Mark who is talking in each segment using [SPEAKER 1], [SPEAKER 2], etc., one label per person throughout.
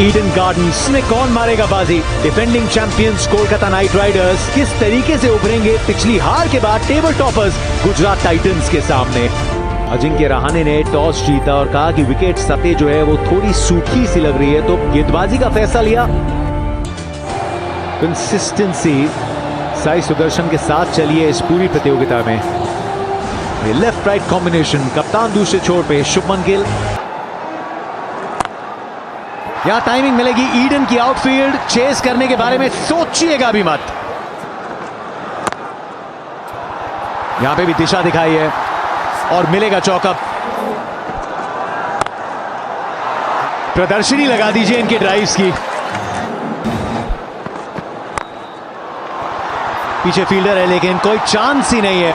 [SPEAKER 1] Eden gardens में कौन मारेगा बाजी? Defending champions Kolkata night Riders किस तरीके से उभरेंगे पिछली हार के बाद टेबल टॉपर्स गुजरात टाइटंस के सामने? अजिंक्य रहाणे ने टॉस जीता और कहा कि विकेट सतह जो है वो थोड़ी सूखी सी लग रही है, तो गेंदबाजी का फैसला लिया। कंसिस्टेंसी साई सुदर्शन के साथ चलिए इस पूरी प्रतियोगिता में। लेफ्ट राइट कॉम्बिनेशन, कप्तान दूसरे छोर पे शुभमन गिल। यहां टाइमिंग मिलेगी ईडन की। आउटफील्ड चेस करने के बारे में सोचिएगा भी मत। यहां पे भी दिशा दिखाई है और मिलेगा चौकअप। प्रदर्शनी लगा दीजिए इनके ड्राइव्स की। पीछे फील्डर है लेकिन कोई चांस ही नहीं है।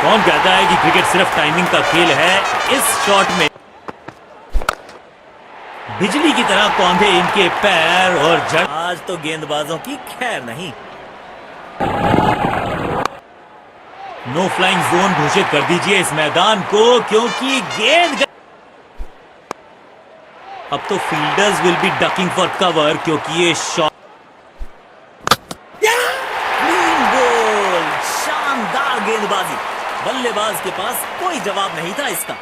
[SPEAKER 2] कौन कहता है कि क्रिकेट सिर्फ टाइमिंग का खेल है? इस शॉट में बिजली की तरह कौंधे इनके पैर और जड़। आज तो गेंदबाजों की खैर नहीं। नो फ्लाइंग जोन घोषित कर दीजिए इस मैदान को, क्योंकि गेंद अब तो fielders will be ducking for cover, क्योंकि ये शॉट क्लीन बॉल। शानदार गेंदबाजी। बल्लेबाज के पास कोई जवाब नहीं था इसका।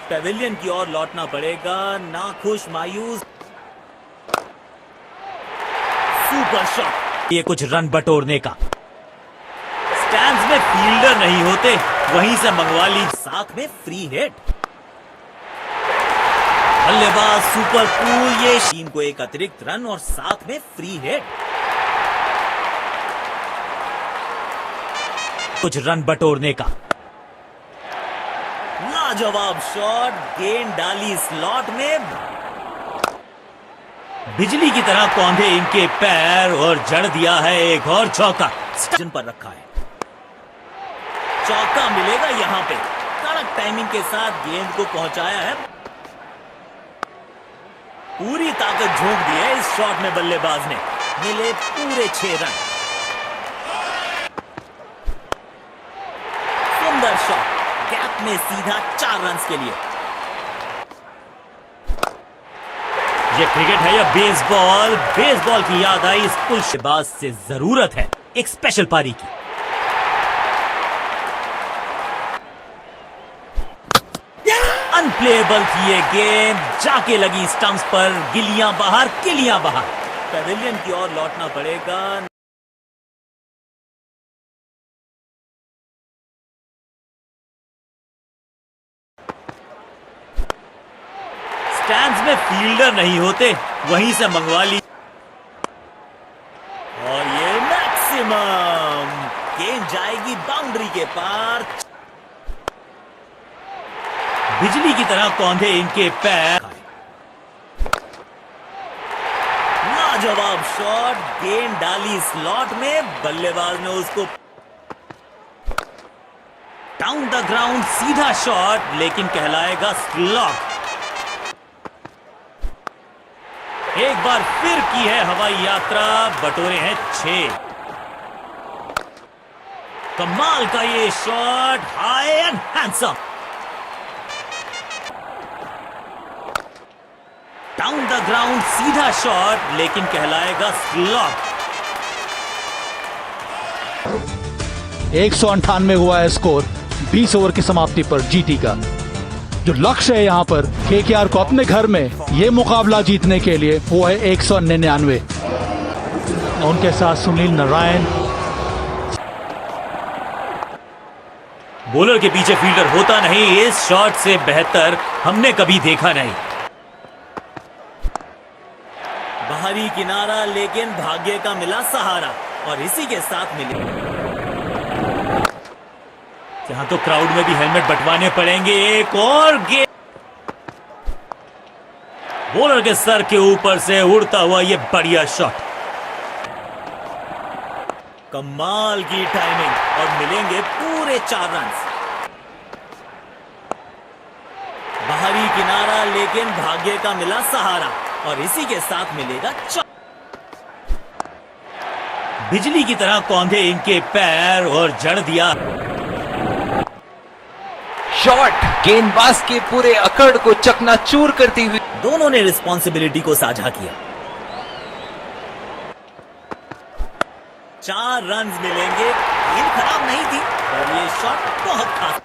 [SPEAKER 2] पेविलियन की ओर लौटना पड़ेगा, नाखुश मायूस। सुपर शॉट, ये कुछ रन बटोरने का। स्टैंड्स में फील्डर नहीं होते, वहीं से मंगवा ली, साथ में फ्री हिट। बल्लेबाज सुपर कूल, ये टीम को एक अतिरिक्त रन और साथ में फ्री हिट। कुछ रन बटोरने का लाजवाब शॉट, गेंद डाली स्लॉट में। बिजली की तरह कौंधे इनके पैर और जड़ दिया है एक और चौका। स्टेशन पर रखा है, चौका मिलेगा यहां पे। कड़क टाइमिंग के साथ गेंद को पहुंचाया है। पूरी ताकत झोंक दी है इस शॉट में बल्लेबाज ने। मिले पूरे 6 रन। सुंदर शॉट, गैप में सीधा 4 रन के लिए। ये क्रिकेट है या बेसबॉल? बेसबॉल की याद आई इस पुलशबाज से। जरूरत है एक स्पेशल पारी की। अनप्लेएबल थी ये गेंद, जाके लगी स्टंप्स पर। गिलियां बाहर, किलियां बाहर। पेविलियन की ओर लौटना पड़ेगा। स्टैंड्स में फील्डर नहीं होते, वहीं से मंगवा ली और ये मैक्सिमम। गेंद जाएगी बाउंड्री के पार। बिजली की तरह कौंधे इनके पैर। लाजवाब शॉट, गेंद डाली स्लॉट में। बल्लेबाज ने उसको डाउन द ग्राउंड, सीधा शॉट, लेकिन कहलाएगा स्लॉट। एक बार फिर की है हवाई यात्रा, बटोरे हैं 6। कमाल का ये shot, high and handsome. Down the ground, सीधा शॉट, लेकिन कहलाएगा स्लॉट।
[SPEAKER 3] 198 हुआ है स्कोर 20 ओवर की समाप्ति पर जीटी का। जो लक्ष्य है यहाँ पर केकेआर को अपने घर में ये मुकाबला जीतने के लिए, वो है 199। उनके साथ सुनील नारायण।
[SPEAKER 2] बॉलर के पीछे फील्डर होता नहीं, इस शॉट से बेहतर हमने कभी देखा नहीं। बाहरी किनारा, लेकिन भाग्य का मिला सहारा और इसी के साथ मिले। यहां तो क्राउड में भी हेलमेट बंटवाने पड़ेंगे। एक और गेंद बॉलर के सर के ऊपर से उड़ता हुआ ये बढ़िया शॉट। कमाल की टाइमिंग और मिलेंगे पूरे 4 रन। बाहरी किनारा, लेकिन भाग्य का मिला सहारा और इसी के साथ मिलेगा बिजली की तरह कौंधे इनके पैर और जड़ दिया।
[SPEAKER 4] शॉट गेंदबाज के पूरे अकड़ को चकनाचूर करती हुई।
[SPEAKER 2] दोनों ने रिस्पॉन्सिबिलिटी को साझा किया। 4 रन मिलेंगे। गेंद खराब नहीं थी और ये शॉट बहुत खास।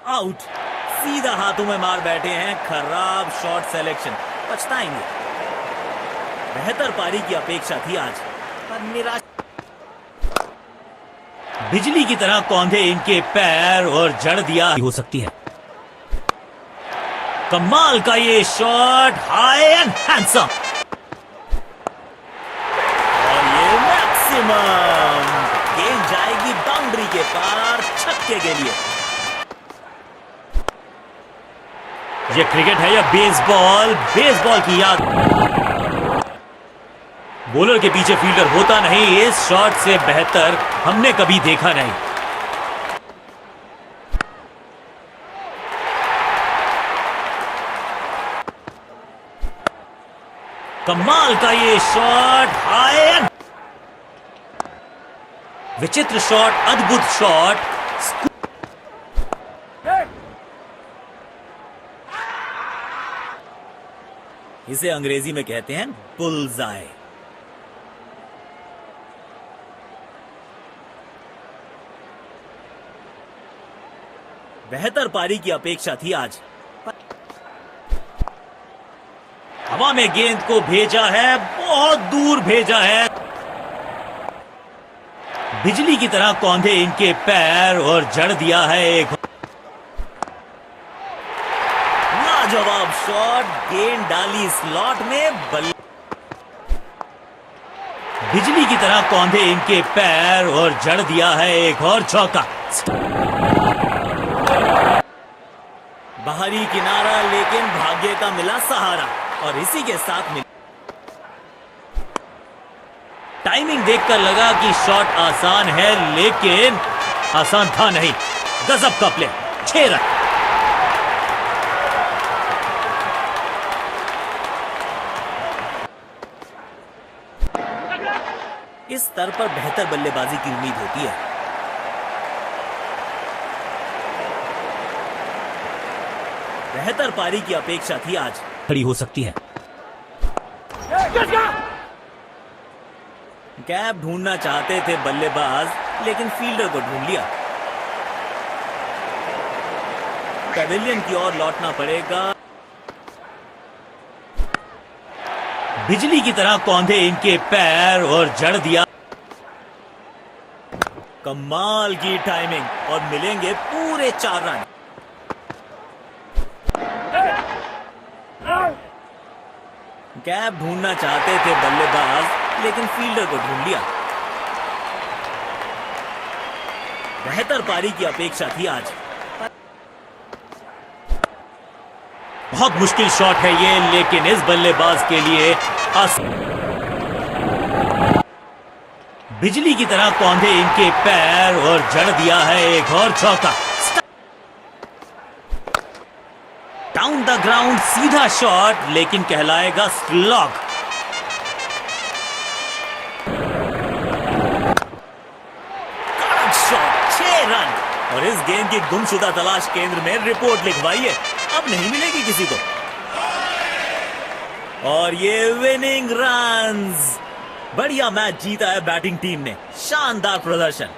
[SPEAKER 2] आउट। सीधा हाथों में मार बैठे हैं। खराब शॉट सिलेक्शन, पछताएंगे। बेहतर पारी की अपेक्षा थी आज, पर निराश। बिजली की तरह कौंधे इनके पैर और जड़ दिया हो सकती है। कमाल का ये शॉट, हाई एंड हैंडसम, और ये मैक्सिमम। गेंद जाएगी बाउंड्री के पार, छक्के के लिए। ये क्रिकेट है या बेसबॉल? बेसबॉल की याद। बॉलर के पीछे फील्डर होता नहीं, इस शॉट से बेहतर हमने कभी देखा नहीं। कमाल का ये शॉट, हाई एंड। विचित्र शॉट, अद्भुत शॉट। इसे अंग्रेजी में कहते हैं बुल्सआई। बेहतर पारी की अपेक्षा थी आज। हवा में गेंद को भेजा है, बहुत दूर भेजा है। बिजली की तरह कौंधे इनके पैर और जड़ दिया है एक। लाजवाब शॉट, गेंद डाली स्लॉट में। बिजली की तरह कौंधे इनके पैर और जड़ दिया है एक और चौका। बाहरी किनारा, लेकिन भाग्य का मिला सहारा और इसी के साथ मिला। टाइमिंग देखकर लगा कि शॉट आसान है, लेकिन आसान था नहीं। गजब का प्ले, 6 रन। इस स्तर पर बेहतर बल्लेबाजी की उम्मीद होती है। बेहतर पारी की अपेक्षा थी आज, खड़ी हो सकती है। गैप ढूंढना चाहते थे बल्लेबाज, लेकिन फील्डर को ढूंढ लिया। पैवेलियन की ओर लौटना पड़ेगा। बिजली की तरह कौंधे इनके पैर और जड़ दिया। कमाल की टाइमिंग और मिलेंगे पूरे 4 रन। गैप ढूंढना चाहते थे बल्लेबाज, लेकिन फील्डर को ढूंढ लिया। बेहतर पारी की अपेक्षा थी आज। बहुत मुश्किल शॉट है ये, लेकिन इस बल्लेबाज के लिए बिजली की तरह कौंधे इनके पैर और जड़ दिया है एक और चौका। डाउन द ग्राउंड, सीधा शॉट, लेकिन कहलाएगा स्लॉग। Shot, 6 run. और इस गेंद की गुमशुदा तलाश केंद्र में रिपोर्ट लिखवाइए, अब नहीं मिलेगी किसी को। और ये विनिंग रन्स। बढ़िया मैच जीता है बैटिंग टीम ने, शानदार प्रदर्शन।